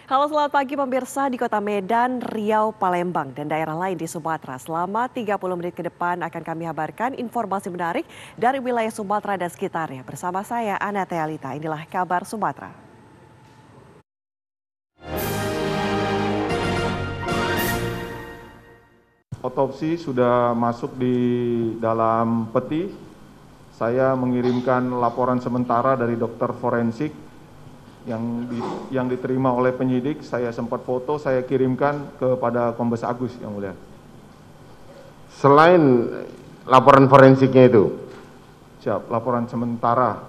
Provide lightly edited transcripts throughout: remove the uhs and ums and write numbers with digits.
Halo selamat pagi pemirsa di kota Medan, Riau, Palembang, dan daerah lain di Sumatera. Selama 30 menit ke depan akan kami habarkan informasi menarik dari wilayah Sumatera dan sekitarnya. Bersama saya, Ana Tealita. Inilah kabar Sumatera. Otopsi sudah masuk di dalam peti. Saya mengirimkan laporan sementara dari dokter forensik yang diterima oleh penyidik. Saya sempat foto, saya kirimkan kepada Kombes Agus yang mulia. Selain laporan forensiknya itu, Siap, laporan sementara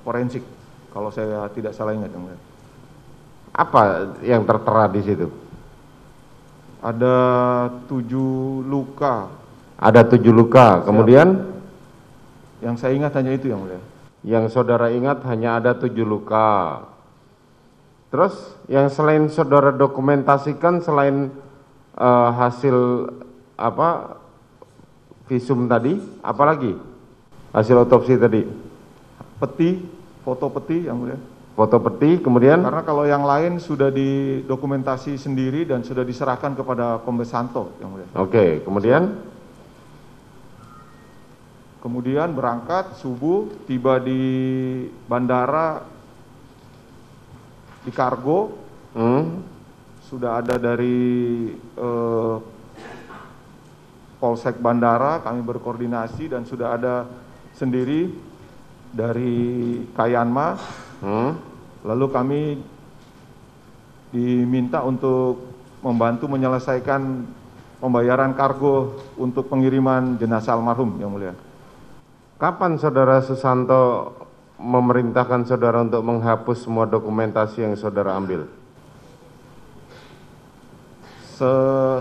forensik kalau saya tidak salah ingat yang mulia. apa yang tertera di situ? Ada 7 luka. Ada 7 luka, kemudian Yang saya ingat hanya itu yang mulia. yang saudara ingat hanya ada 7 luka. Terus yang selain saudara dokumentasikan selain hasil visum tadi, apalagi hasil otopsi tadi? Peti, foto peti yang mulia. Foto peti, kemudian Karena kalau yang lain sudah didokumentasi sendiri dan sudah diserahkan kepada Kombes Santo yang mulia. oke, Kemudian berangkat subuh, tiba di bandara di kargo. Sudah ada dari Polsek Bandara, kami berkoordinasi dan sudah ada sendiri dari Kayanma. Lalu kami diminta untuk membantu menyelesaikan pembayaran kargo untuk pengiriman jenazah almarhum yang mulia. kapan saudara Susanto memerintahkan saudara untuk menghapus semua dokumentasi yang saudara ambil?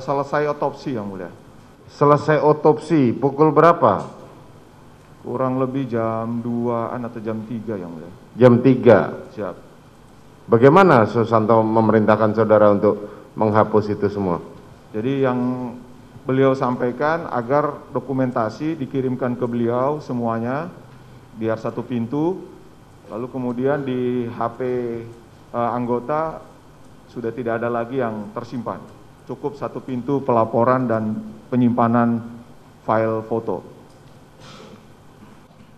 Selesai otopsi yang mulia. Selesai otopsi, pukul berapa? Kurang lebih jam 2-an atau jam 3 yang mulia. Jam 3. Siap. Bagaimana Susanto memerintahkan saudara untuk menghapus itu semua? Jadi yang beliau sampaikan agar dokumentasi dikirimkan ke beliau semuanya, biar satu pintu, lalu kemudian di HP anggota sudah tidak ada lagi yang tersimpan. Cukup satu pintu pelaporan dan penyimpanan file foto.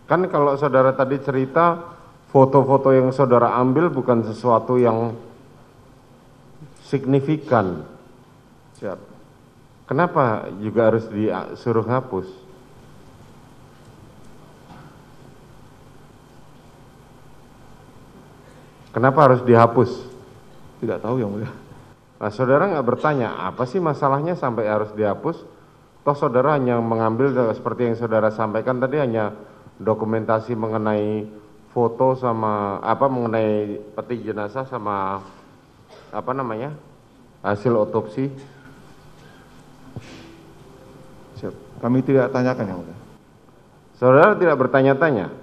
Kan kalau saudara tadi cerita, foto-foto yang saudara ambil bukan sesuatu yang signifikan. Siap. Kenapa juga harus disuruh hapus? Kenapa harus dihapus? Tidak tahu yang mulia. Nah, saudara nggak bertanya, apa sih masalahnya sampai harus dihapus? Toh saudara hanya mengambil seperti yang saudara sampaikan tadi, hanya dokumentasi mengenai foto sama mengenai peti jenazah sama hasil otopsi. Siap. Kami tidak tanyakan yang mulia. Saudara tidak bertanya-tanya?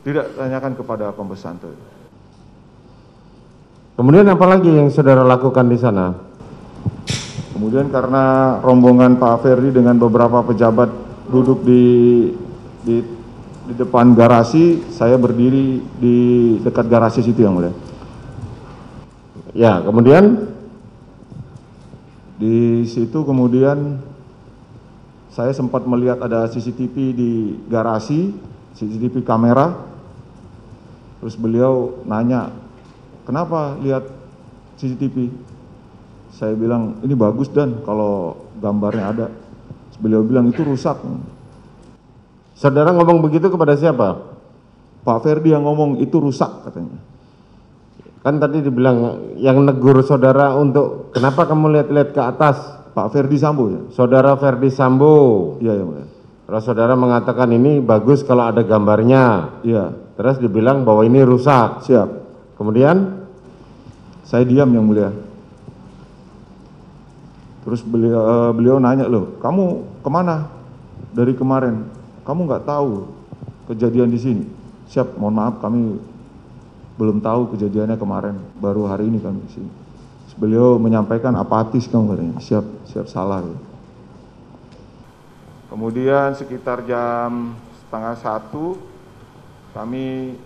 Tidak tanyakan kepada Kombes Santo. Kemudian apa lagi yang saudara lakukan di sana? Kemudian karena rombongan Pak Ferdi dengan beberapa pejabat duduk di depan garasi, saya berdiri di dekat garasi situ yang mulia. Ya, kemudian Di situ kemudian saya sempat melihat ada CCTV di garasi, CCTV kamera. Terus beliau nanya, kenapa lihat CCTV? Saya bilang, ini bagus Dan kalau gambarnya ada. Terus beliau bilang, itu rusak. saudara ngomong begitu kepada siapa? Pak Ferdi yang ngomong, itu rusak katanya. Kan tadi dibilang yang negur saudara untuk kenapa kamu lihat-lihat ke atas? Pak Ferdi Sambo ya? Saudara Ferdi Sambo. Iya, ya mulia. Terus saudara mengatakan ini bagus kalau ada gambarnya. Iya. Terus dibilang bahwa ini rusak. Siap. Kemudian Saya diam yang mulia. Terus beliau nanya, loh kamu kemana dari kemarin? Kamu nggak tahu kejadian di sini? Siap, mohon maaf kami belum tahu kejadiannya kemarin, baru hari ini kami di sini. Terus beliau menyampaikan apatis kamu katanya. Siap salah. Ya. Kemudian sekitar jam 12:30 kami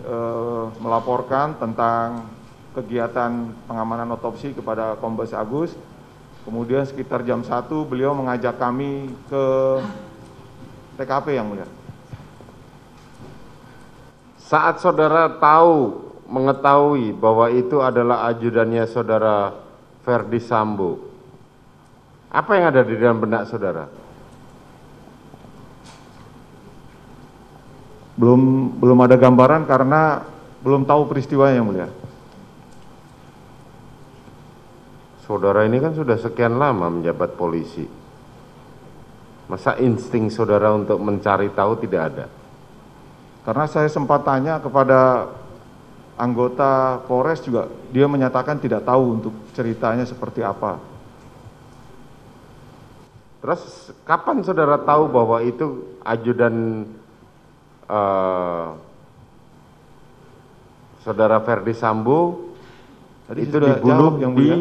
melaporkan tentang kegiatan pengamanan otopsi kepada Kombes Agus. Kemudian sekitar jam 1 beliau mengajak kami ke TKP yang mulia. Saat saudara mengetahui bahwa itu adalah ajudannya saudara Ferdi Sambo, apa yang ada di dalam benak saudara? Belum ada gambaran karena belum tahu peristiwanya yang mulia. Saudara ini kan sudah sekian lama menjabat polisi. Masa insting saudara untuk mencari tahu tidak ada? Karena saya sempat tanya kepada anggota Polres juga, dia menyatakan tidak tahu untuk ceritanya seperti apa. Terus kapan saudara tahu bahwa itu ajudan saudara Ferdi Sambo Tadi itu sudah dibunuh jawab, yang di mulia.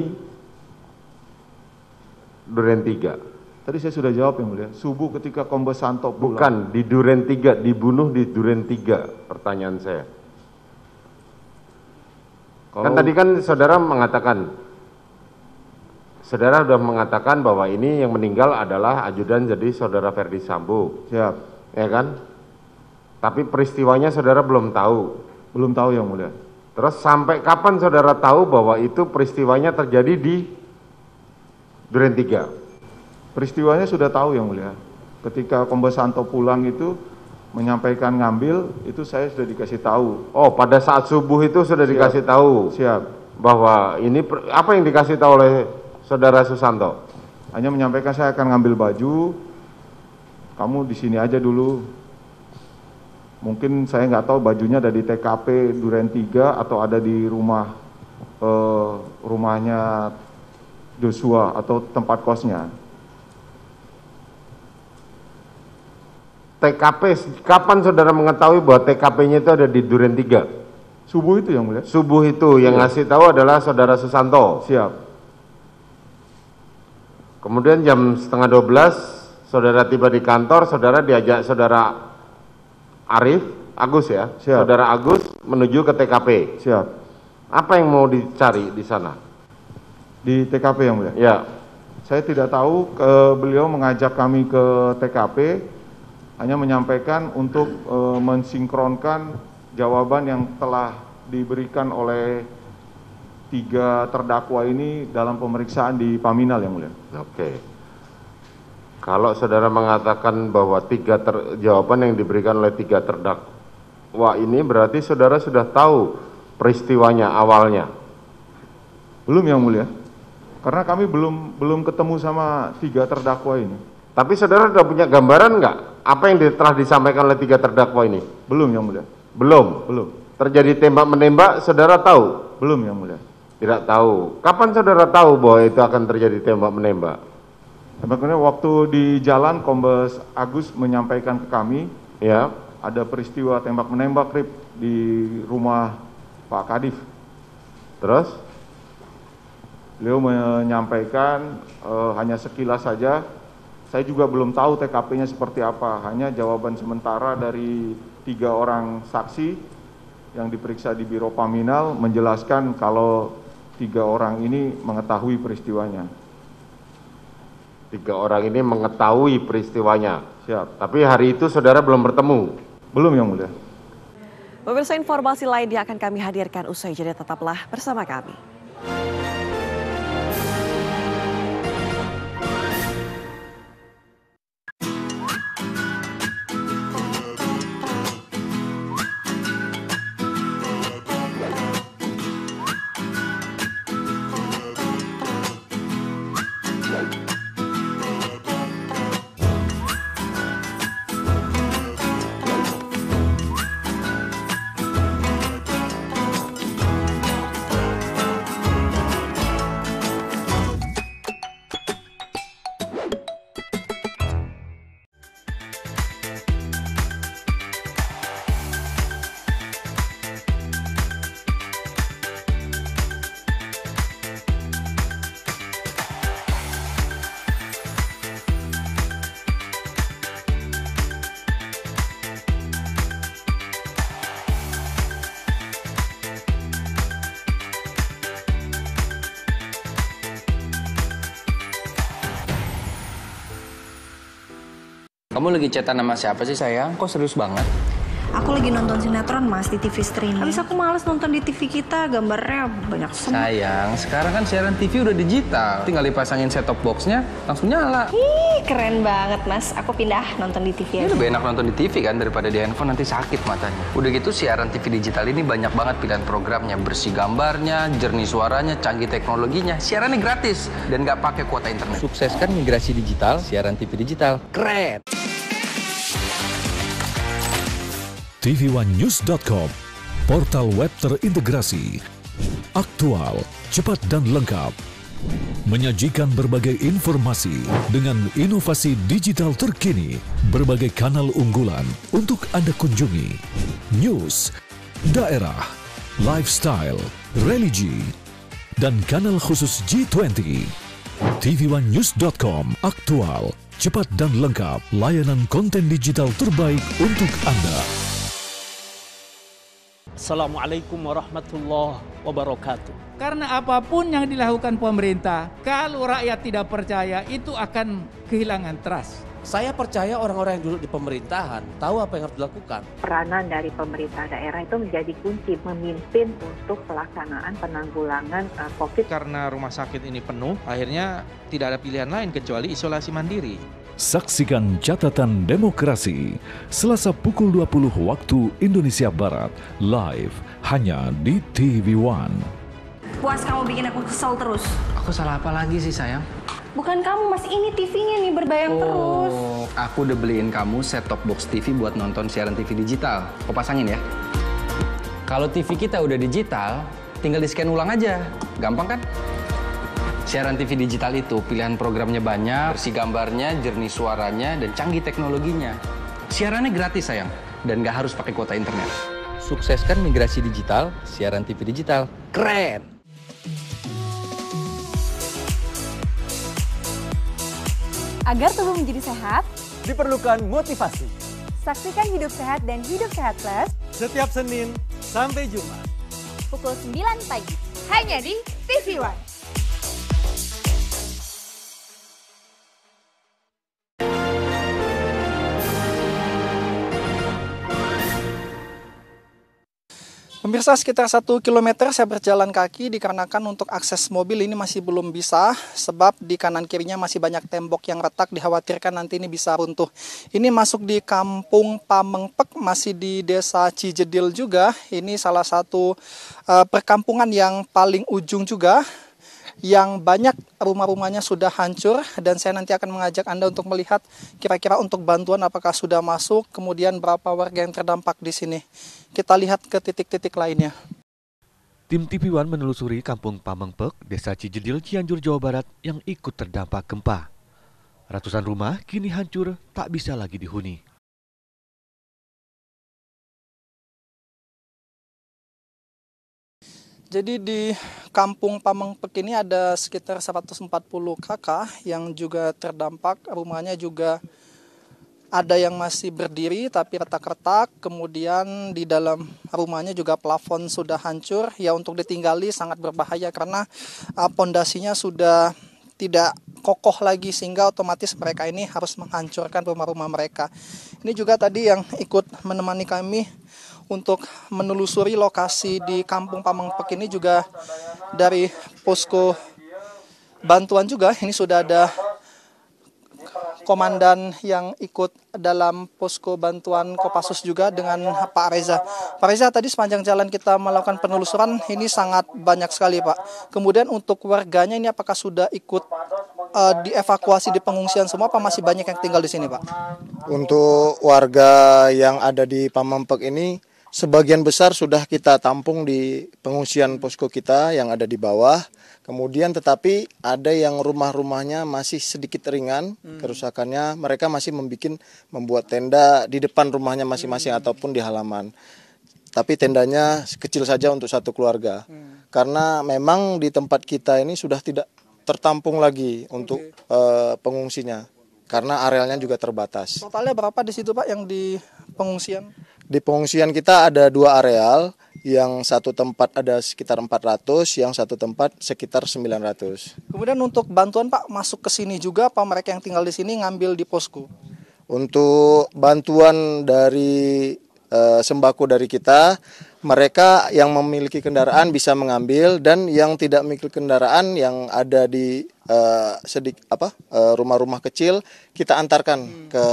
Duren 3? Tadi saya sudah jawab yang mulia. Subuh ketika Kombes Santo pulang. Bukan, di Duren 3, dibunuh di Duren 3, pertanyaan saya. Kan tadi kan saudara sudah mengatakan bahwa ini yang meninggal adalah ajudan jadi saudara Ferdi Sambo. Siap. Ya kan? Tapi peristiwanya saudara belum tahu. Belum tahu yang mulia. Terus sampai kapan saudara tahu bahwa itu peristiwanya terjadi di Duren 3? Peristiwanya sudah tahu yang mulia. Ketika Kombes Santo pulang itu menyampaikan ngambil, itu saya sudah dikasih tahu. Oh, pada saat subuh itu sudah Siap. dikasih tahu. Siap. Bahwa ini apa yang dikasih tahu oleh saudara Susanto? Hanya menyampaikan saya akan ngambil baju, kamu di sini aja dulu. Mungkin saya nggak tahu bajunya ada di TKP Duren 3 atau ada di rumahnya Joshua atau tempat kosnya. TKP, kapan saudara mengetahui bahwa TKP-nya itu ada di Duren 3? Subuh itu yang mulia. Subuh itu yang ngasih tahu adalah saudara Susanto. Siap. Kemudian jam 11:30 saudara tiba di kantor, saudara diajak saudara Agus ya, Siap. saudara Agus menuju ke TKP. Siap. Apa yang mau dicari di sana? Di TKP yang mulia. Ya, Saya tidak tahu, beliau mengajak kami ke TKP, hanya menyampaikan untuk mensinkronkan jawaban yang telah diberikan oleh 3 terdakwa ini dalam pemeriksaan di Paminal yang mulia. oke. Kalau saudara mengatakan bahwa jawaban yang diberikan oleh 3 terdakwa ini berarti saudara sudah tahu peristiwanya awalnya? Belum yang mulia, karena kami belum ketemu sama 3 terdakwa ini. Tapi saudara sudah punya gambaran nggak apa yang telah disampaikan oleh 3 terdakwa ini? Belum yang mulia. Belum. Terjadi tembak menembak, saudara tahu? Belum yang mulia. Tidak tahu. Kapan saudara tahu bahwa itu akan terjadi tembak menembak? Sebetulnya waktu di jalan Kombes Agus menyampaikan ke kami, Ya. ada peristiwa tembak menembak di rumah Pak Kadif. Terus? Beliau menyampaikan hanya sekilas saja. Saya juga belum tahu TKP-nya seperti apa. Hanya jawaban sementara dari 3 orang saksi yang diperiksa di Biro Paminal menjelaskan kalau 3 orang ini mengetahui peristiwanya. 3 orang ini mengetahui peristiwanya. Siap. Tapi hari itu saudara belum bertemu. Belum yang mulia. Pemirsa, informasi lain yang akan kami hadirkan usai jeda, tetaplah bersama kami. Kamu lagi chatan sama siapa sih sayang? Kok serius banget? Aku lagi nonton sinetron mas di TV streaming. Habis aku males nonton di TV kita, gambarnya banyak semua. Sayang, sekarang kan siaran TV udah digital. Tinggal dipasangin set-top box-nya, langsung nyala. Ih, keren banget mas. Aku pindah nonton di TV Ini aja. lebih enak nonton di TV kan daripada di handphone, nanti sakit matanya. Udah gitu siaran TV digital ini banyak banget pilihan programnya. Bersih gambarnya, jernih suaranya, canggih teknologinya. Siarannya gratis dan nggak pakai kuota internet. Sukseskan migrasi digital, siaran TV digital. Keren! tv1news.com, portal web terintegrasi, aktual, cepat dan lengkap, menyajikan berbagai informasi dengan inovasi digital terkini, berbagai kanal unggulan untuk Anda kunjungi, news, daerah, lifestyle, religi, dan kanal khusus G20. tv1news.com, aktual, cepat dan lengkap, layanan konten digital terbaik untuk Anda. Assalamualaikum warahmatullahi wabarakatuh. Karena apapun yang dilakukan pemerintah, kalau rakyat tidak percaya, itu akan kehilangan trust. Saya percaya orang-orang yang duduk di pemerintahan tahu apa yang harus dilakukan. Peranan dari pemerintah daerah itu menjadi kunci memimpin untuk pelaksanaan penanggulangan COVID. Karena rumah sakit ini penuh, akhirnya tidak ada pilihan lain kecuali isolasi mandiri. Saksikan Catatan Demokrasi Selasa pukul 20 waktu Indonesia Barat, live hanya di TV One. Puas kamu bikin aku kesel terus. Aku salah apa lagi sih sayang? Bukan kamu mas, ini TV-nya nih berbayang terus. Oh, aku udah beliin kamu set-top box TV buat nonton siaran TV digital. Kau pasangin ya. Kalau TV kita udah digital, tinggal di-scan ulang aja. Gampang kan? Siaran TV digital itu pilihan programnya banyak, bersih gambarnya, jernih suaranya, dan canggih teknologinya. Siarannya gratis sayang, dan nggak harus pakai kuota internet. Sukseskan migrasi digital, siaran TV digital. Keren! Agar tubuh menjadi sehat, diperlukan motivasi. Saksikan Hidup Sehat dan Hidup Sehat Plus setiap Senin sampai Jumat pukul 9 pagi hanya di TV One. Pemirsa, sekitar 1 km saya berjalan kaki dikarenakan untuk akses mobil ini masih belum bisa, sebab di kanan kirinya masih banyak tembok yang retak, dikhawatirkan nanti ini bisa runtuh. Ini masuk di Kampung Pamengpek, masih di Desa Cijedil juga. Ini salah satu perkampungan yang paling ujung juga, yang banyak rumah-rumahnya sudah hancur, dan saya nanti akan mengajak Anda untuk melihat kira-kira untuk bantuan apakah sudah masuk, kemudian berapa warga yang terdampak di sini. Kita lihat ke titik-titik lainnya. Tim TV One menelusuri Kampung Pamengpek, Desa Cijedil, Cianjur, Jawa Barat yang ikut terdampak gempa. Ratusan rumah kini hancur, tak bisa lagi dihuni. Jadi di Kampung Pamengpek ini ada sekitar 140 kakak yang juga terdampak, rumahnya juga ada yang masih berdiri tapi retak-retak, kemudian di dalam rumahnya juga plafon sudah hancur. Ya, untuk ditinggali sangat berbahaya karena pondasinya sudah tidak kokoh lagi, sehingga otomatis mereka ini harus menghancurkan rumah-rumah mereka. Ini juga tadi yang ikut menemani kami untuk menelusuri lokasi di Kampung Pamengpek ini juga dari posko bantuan juga. Ini sudah ada komandan yang ikut dalam posko bantuan Kopassus juga dengan Pak Reza. Pak Reza, tadi sepanjang jalan kita melakukan penelusuran ini sangat banyak sekali Pak. Kemudian untuk warganya ini apakah sudah ikut dievakuasi di pengungsian semua, apa masih banyak yang tinggal di sini Pak? Untuk warga yang ada di Pamengpek ini sebagian besar sudah kita tampung di pengungsian posko kita yang ada di bawah. Kemudian tetapi ada yang rumah-rumahnya masih sedikit ringan kerusakannya. Mereka masih membuat tenda di depan rumahnya masing-masing ataupun di halaman. Tapi tendanya kecil saja untuk satu keluarga. Karena memang di tempat kita ini sudah tidak tertampung lagi untuk pengungsinya. Karena arealnya juga terbatas. Totalnya berapa di situ Pak yang di pengungsian? Di pengungsian kita ada 2 areal, yang satu tempat ada sekitar 400, yang satu tempat sekitar 900. Kemudian untuk bantuan Pak masuk ke sini juga, apa mereka yang tinggal di sini ngambil di posko? Untuk bantuan dari sembako dari kita, mereka yang memiliki kendaraan bisa mengambil, dan yang tidak memiliki kendaraan yang ada di rumah-rumah kecil kita antarkan ke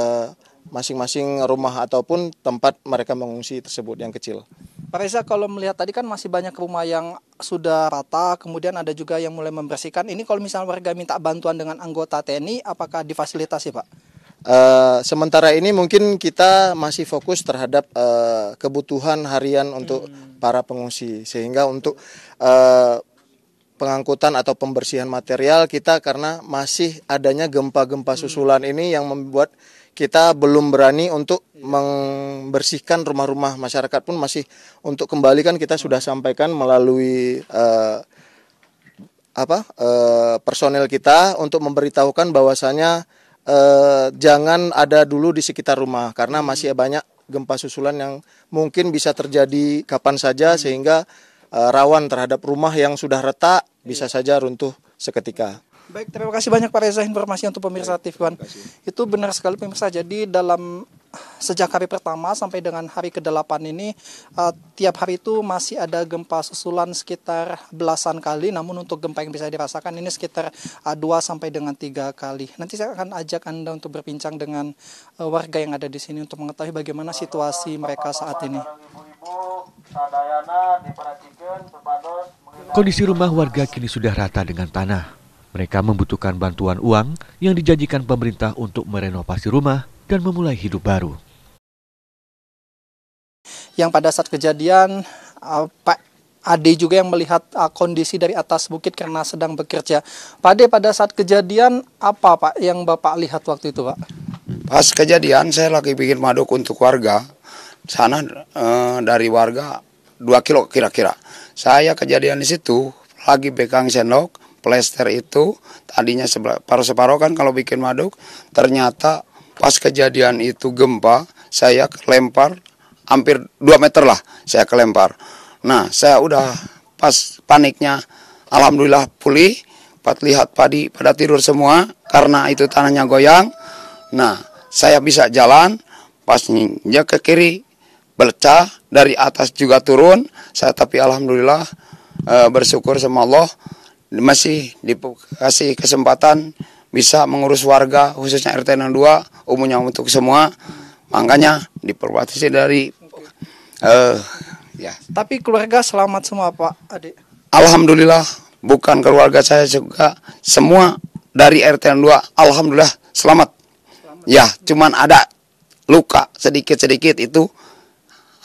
masing-masing rumah ataupun tempat mereka mengungsi tersebut yang kecil. Pak Reza, kalau melihat tadi kan masih banyak rumah yang sudah rata, kemudian ada juga yang mulai membersihkan. Ini kalau misalnya warga minta bantuan dengan anggota TNI, apakah difasilitasi, Pak? Sementara ini mungkin kita masih fokus terhadap kebutuhan harian untuk para pengungsi, sehingga untuk pengangkutan atau pembersihan material kita, karena masih adanya gempa-gempa susulan ini yang membuat kita belum berani untuk membersihkan rumah-rumah masyarakat pun masih untuk kembali, kan kita sudah sampaikan melalui personel kita untuk memberitahukan bahwasanya jangan ada dulu di sekitar rumah, karena masih banyak gempa susulan yang mungkin bisa terjadi kapan saja, sehingga rawan terhadap rumah yang sudah retak bisa saja runtuh seketika. Baik, terima kasih banyak Pak Reza informasi untuk pemirsa TV One. Itu benar sekali pemirsa, jadi sejak hari pertama sampai dengan hari ke-8 ini, tiap hari itu masih ada gempa susulan sekitar belasan kali, namun untuk gempa yang bisa dirasakan ini sekitar 2 sampai dengan 3 kali. Nanti saya akan ajak Anda untuk berbincang dengan warga yang ada di sini untuk mengetahui bagaimana situasi mereka saat ini. Kondisi rumah warga kini sudah rata dengan tanah. Mereka membutuhkan bantuan uang yang dijanjikan pemerintah untuk merenovasi rumah dan memulai hidup baru. Yang pada saat kejadian, Pak Ade juga yang melihat kondisi dari atas bukit karena sedang bekerja. Pak Ade, pada saat kejadian apa Pak yang Bapak lihat waktu itu, Pak? Pas kejadian saya lagi bikin maduk untuk warga. Sana dari warga 2 kilo kira-kira. Saya kejadian di situ lagi pegang sendok, plester itu tadinya separuh-separuh kan kalau bikin maduk. Ternyata pas kejadian itu gempa, saya kelempar hampir 2 meter lah saya kelempar. Nah, saya udah pas paniknya, alhamdulillah pulih. Pas lihat padi pada tidur semua karena itu tanahnya goyang. Nah, saya bisa jalan, pas nginjak ke kiri, bercah, dari atas juga turun. Saya tapi alhamdulillah bersyukur sama Allah masih dikasih kesempatan bisa mengurus warga, khususnya RT 02, umumnya untuk semua. Makanya diperbatasi dari ya. Tapi keluarga selamat semua Pak Ade? Alhamdulillah, bukan keluarga saya juga, semua dari RT 02 alhamdulillah selamat. Ya, cuman ada luka sedikit-sedikit, itu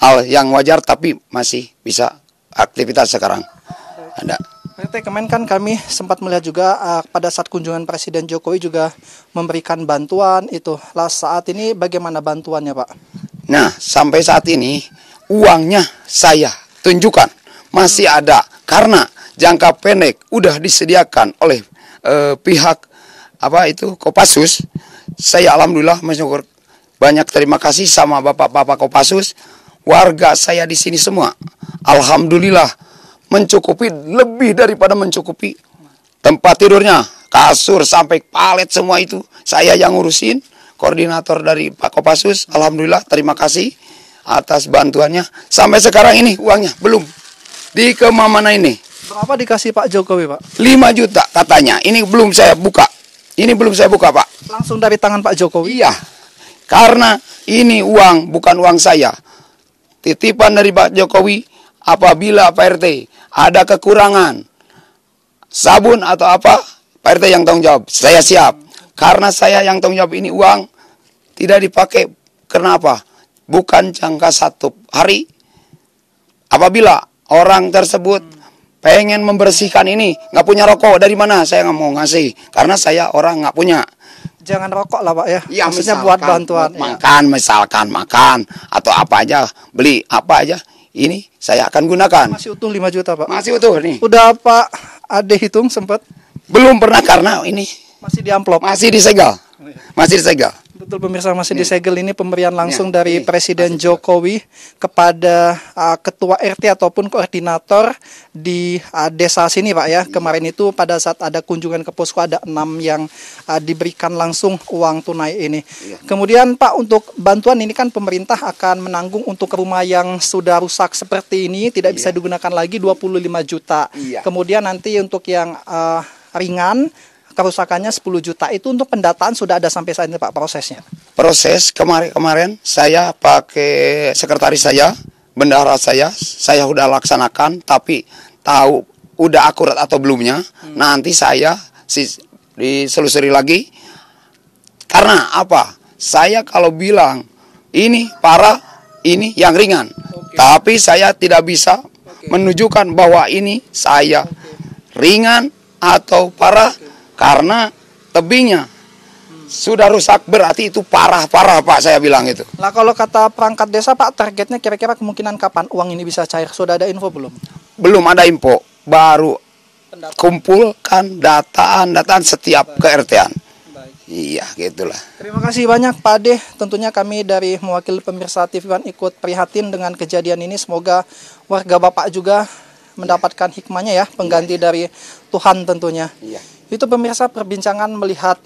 hal yang wajar, tapi masih bisa aktivitas sekarang. Ada. PT Kemen kan kami sempat melihat juga pada saat kunjungan Presiden Jokowi juga memberikan bantuan itu. Lah saat ini bagaimana bantuannya Pak? Nah, sampai saat ini uangnya saya tunjukkan masih ada, karena jangka pendek udah disediakan oleh pihak Kopassus. Saya alhamdulillah mensyukur, banyak terima kasih sama bapak-bapak Kopassus. Warga saya di sini semua alhamdulillah mencukupi, lebih daripada mencukupi. Tempat tidurnya, kasur sampai palet semua itu saya yang ngurusin, koordinator dari Pak Kopassus. Alhamdulillah, terima kasih atas bantuannya. Sampai sekarang ini uangnya belum dikemana ini. Berapa dikasih Pak Jokowi Pak? 5 juta katanya. Ini belum saya buka. Ini belum saya buka Pak. Langsung dari tangan Pak Jokowi? Iya, karena ini uang bukan uang saya. Titipan dari Pak Jokowi. Apabila Pak RT ada kekurangan sabun atau apa, Pak RT yang tanggung jawab. Saya siap. Karena saya yang tanggung jawab, ini uang tidak dipakai. Kenapa? Bukan jangka 1 hari. Apabila orang tersebut pengen membersihkan ini, nggak punya rokok, dari mana? Saya nggak mau ngasih. Karena saya orang nggak punya. Jangan rokok lah Pak ya. Ya, maksudnya buat bantuan. Misalkan makan atau apa aja, beli apa aja. Ini saya akan gunakan. Masih utuh 5 juta Pak? Masih utuh nih. Udah Pak Ade hitung sempat? Belum pernah, karena ini masih di amplop. Masih disegel. Masih disegel. Betul pemirsa, masih disegel ini pemberian langsung dari Presiden Jokowi kepada ketua RT ataupun koordinator di desa sini Pak ya. Kemarin itu pada saat ada kunjungan ke posko ada 6 yang diberikan langsung uang tunai ini. Kemudian Pak, untuk bantuan ini kan pemerintah akan menanggung untuk rumah yang sudah rusak seperti ini tidak bisa digunakan lagi 25 juta. Kemudian nanti untuk yang ringan kerusakannya 10 juta. Itu untuk pendataan sudah ada sampai saat ini Pak prosesnya? Proses kemarin saya pakai sekretaris saya, bendahara saya sudah laksanakan, tapi tahu udah akurat atau belumnya, nanti saya diselusuri lagi. Karena apa? Saya kalau bilang ini parah, ini yang ringan, tapi saya tidak bisa menunjukkan bahwa ini saya ringan atau parah. Karena tebingnya sudah rusak, berarti itu parah-parah Pak, saya bilang itu. Nah kalau kata perangkat desa Pak, targetnya kira-kira kemungkinan kapan uang ini bisa cair? Sudah ada info belum? Belum ada info, baru kumpulkan dataan setiap ke-RT-an. Iya, gitulah. Terima kasih banyak Pak Ade. Tentunya kami dari mewakili pemirsa TV One ikut prihatin dengan kejadian ini. Semoga warga Bapak juga mendapatkan hikmahnya ya, pengganti dari Tuhan tentunya. Itu pemirsa perbincangan melihat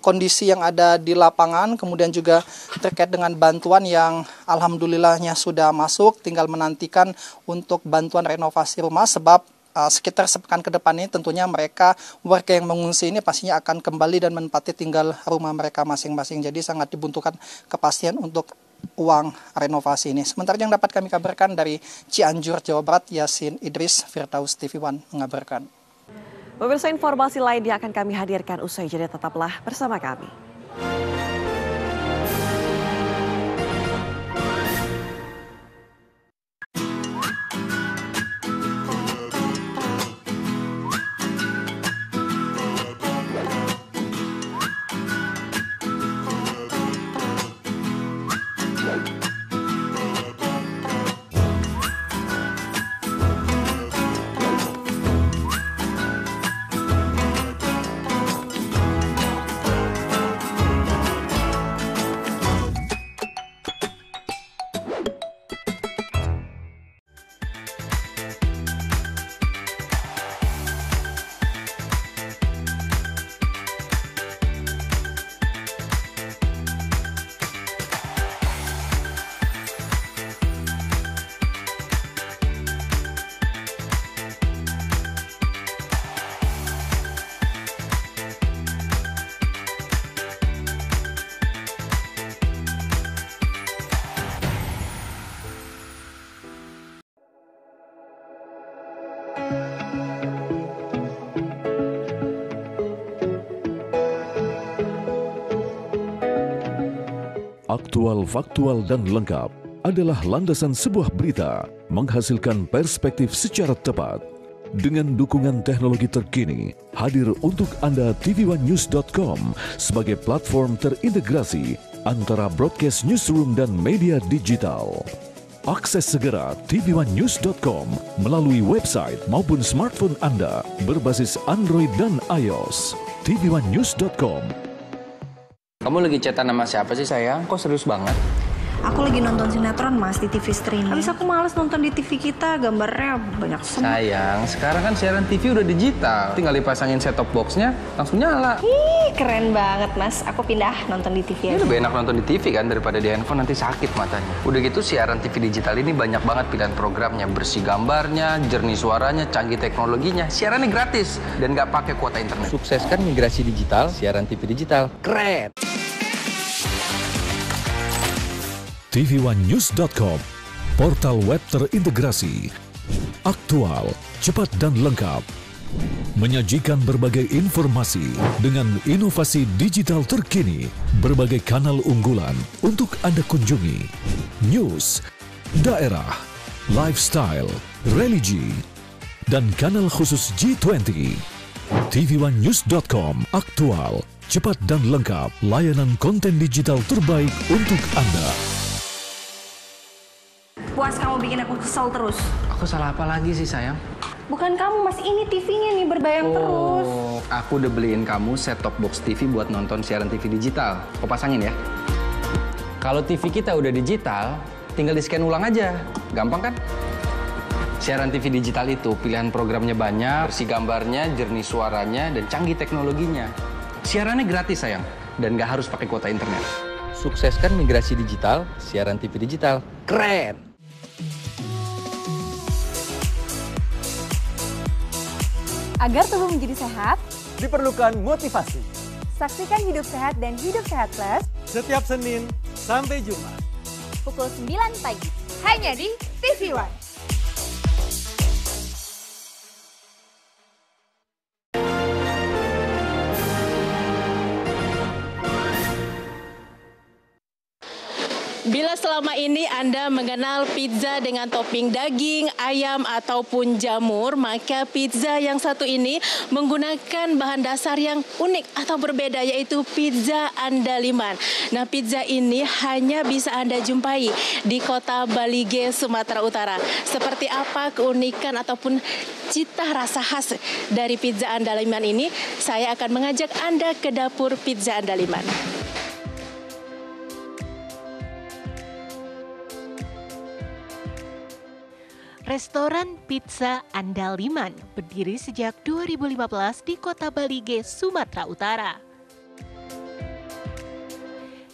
kondisi yang ada di lapangan, kemudian juga terkait dengan bantuan yang alhamdulillahnya sudah masuk, tinggal menantikan untuk bantuan renovasi rumah sebab sekitar sepekan ke depan ini tentunya mereka warga yang mengungsi ini pastinya akan kembali dan menempati tinggal rumah mereka masing-masing. Jadi sangat dibutuhkan kepastian untuk uang renovasi ini. Sementara yang dapat kami kabarkan dari Cianjur, Jawa Barat, Yasin Idris, Firdaus TV One mengabarkan. Pemirsa, informasi lain yang akan kami hadirkan usai jeda, tetaplah bersama kami. Aktual, faktual, dan lengkap adalah landasan sebuah berita menghasilkan perspektif secara tepat. Dengan dukungan teknologi terkini, hadir untuk Anda tvOneNews.com sebagai platform terintegrasi antara broadcast newsroom dan media digital. Akses segera tvOneNews.com melalui website maupun smartphone Anda berbasis Android dan iOS. tvOneNews.com. Kamu lagi chatan sama siapa sih sayang? Kok serius banget? Aku lagi nonton sinetron Mas di TV streaming. Habis aku males nonton di TV kita, gambarnya banyak semut. Sayang, sekarang kan siaran TV udah digital. Tinggal dipasangin set-top box-nya, langsung nyala. Ih, keren banget Mas. Aku pindah nonton di TV aja. Lebih enak nonton di TV kan daripada di handphone, nanti sakit matanya. Udah gitu siaran TV digital ini banyak banget pilihan programnya. Bersih gambarnya, jernih suaranya, canggih teknologinya. Siarannya gratis dan nggak pakai kuota internet. Sukseskan migrasi digital, siaran TV digital. Keren! tvOneNews.com, portal web terintegrasi, aktual, cepat dan lengkap, menyajikan berbagai informasi dengan inovasi digital terkini, berbagai kanal unggulan untuk Anda kunjungi, news, daerah, lifestyle, religi, dan kanal khusus G20. tvOneNews.com, aktual, cepat dan lengkap, layanan konten digital terbaik untuk Anda. Puas kamu bikin aku kesel terus. Aku salah apa lagi sih sayang? Bukan kamu Mas, ini TV-nya nih berbayang terus. Aku udah beliin kamu set-top box TV buat nonton siaran TV digital. Kau pasangin ya. Kalau TV kita udah digital, tinggal di-scan ulang aja. Gampang kan? Siaran TV digital itu pilihan programnya banyak, bersih gambarnya, jernih suaranya, dan canggih teknologinya. Siarannya gratis sayang, dan nggak harus pakai kuota internet. Sukseskan migrasi digital, siaran TV digital. Keren! Agar tubuh menjadi sehat, diperlukan motivasi. saksikan Hidup Sehat dan Hidup Sehat Plus Setiap Senin sampai Jumat. pukul 9 pagi. Hanya di TV One. Bila selama ini Anda mengenal pizza dengan topping daging, ayam, ataupun jamur, maka pizza yang satu ini menggunakan bahan dasar yang unik atau berbeda, yaitu pizza andaliman. Nah, pizza ini hanya bisa Anda jumpai di kota Balige, Sumatera Utara. Seperti apa keunikan ataupun cita rasa khas dari pizza andaliman ini? Saya akan mengajak Anda ke dapur pizza andaliman. Restoran Pizza Andaliman berdiri sejak 2015 di kota Balige, Sumatera Utara.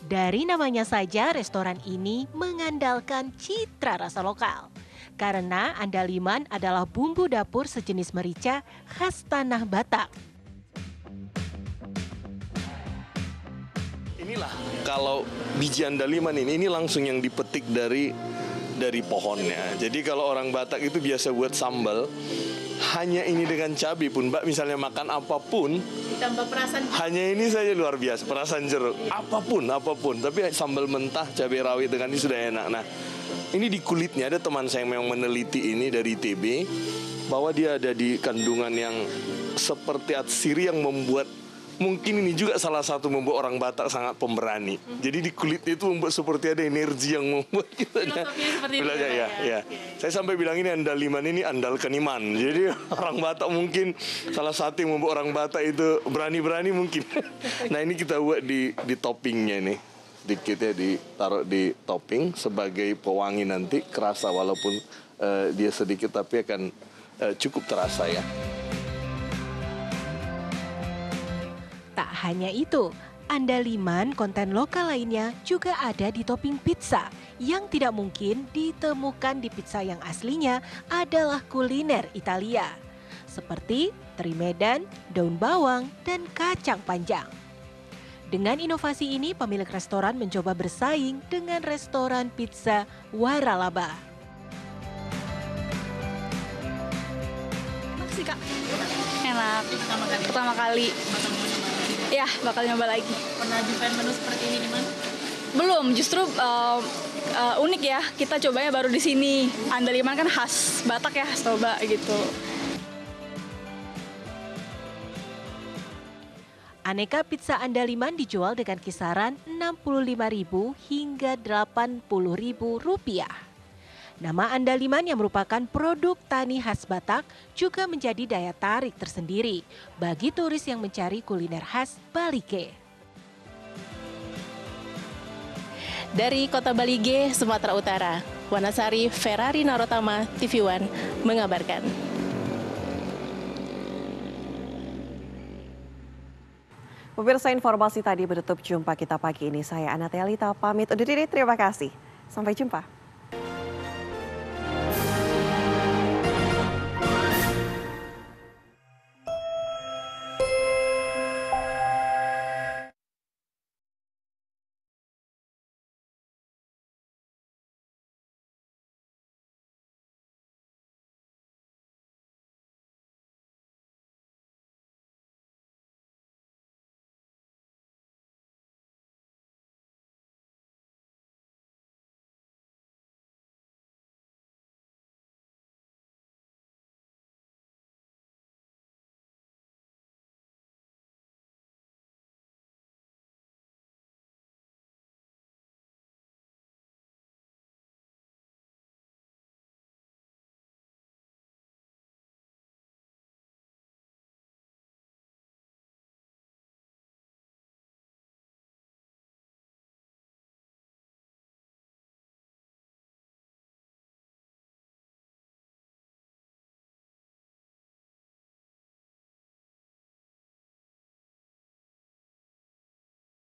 Dari namanya saja, restoran ini mengandalkan citra rasa lokal. Karena andaliman adalah bumbu dapur sejenis merica khas tanah Batak. Inilah kalau biji andaliman ini langsung yang dipetik dari pohonnya. Jadi kalau orang Batak itu biasa buat sambal, hanya ini dengan cabai pun, Mbak misalnya makan apapun, Ditambah perasan. hanya ini saja luar biasa, perasan jeruk, apapun. Tapi sambal mentah, cabai rawit dengan ini sudah enak. Nah, ini di kulitnya ada teman saya yang meneliti ini dari ITB, bahwa dia ada di kandungan yang seperti atsiri yang membuat, mungkin ini juga salah satu membuat orang Batak sangat pemberani. Jadi di kulitnya itu membuat seperti ada energi yang membuat kita seperti itu ya. Saya sampai bilang ini andaliman ini andalkan iman. Jadi orang Batak mungkin salah satu yang membuat orang Batak itu berani-berani mungkin. Nah, ini kita buat di toppingnya nih. Sedikit ya ditaruh di topping sebagai pewangi, nanti kerasa walaupun dia sedikit tapi akan cukup terasa ya. Tak hanya itu, andaliman konten lokal lainnya juga ada di topping pizza. Yang tidak mungkin ditemukan di pizza yang aslinya adalah kuliner Italia. Seperti teri Medan, daun bawang, dan kacang panjang. Dengan inovasi ini, pemilik restoran mencoba bersaing dengan restoran pizza Waralaba. Makasih Kak, enak. Pertama kali. Ya, bakal nyoba lagi. Pernah jumpa menu seperti ini di mana? Belum, justru unik ya. Kita cobanya baru di sini. Andaliman kan khas Batak ya, khas Toba gitu. Aneka pizza andaliman dijual dengan kisaran Rp65.000 hingga Rp80.000. Nama andaliman yang merupakan produk tani khas Batak juga menjadi daya tarik tersendiri bagi turis yang mencari kuliner khas Balige. Dari kota Balige, Sumatera Utara, Wanasari Ferrari Narotama, TV One mengabarkan. Pemirsa, informasi tadi menutup jumpa kita pagi ini. Saya Anatelita pamit undur diri. Terima kasih. Sampai jumpa.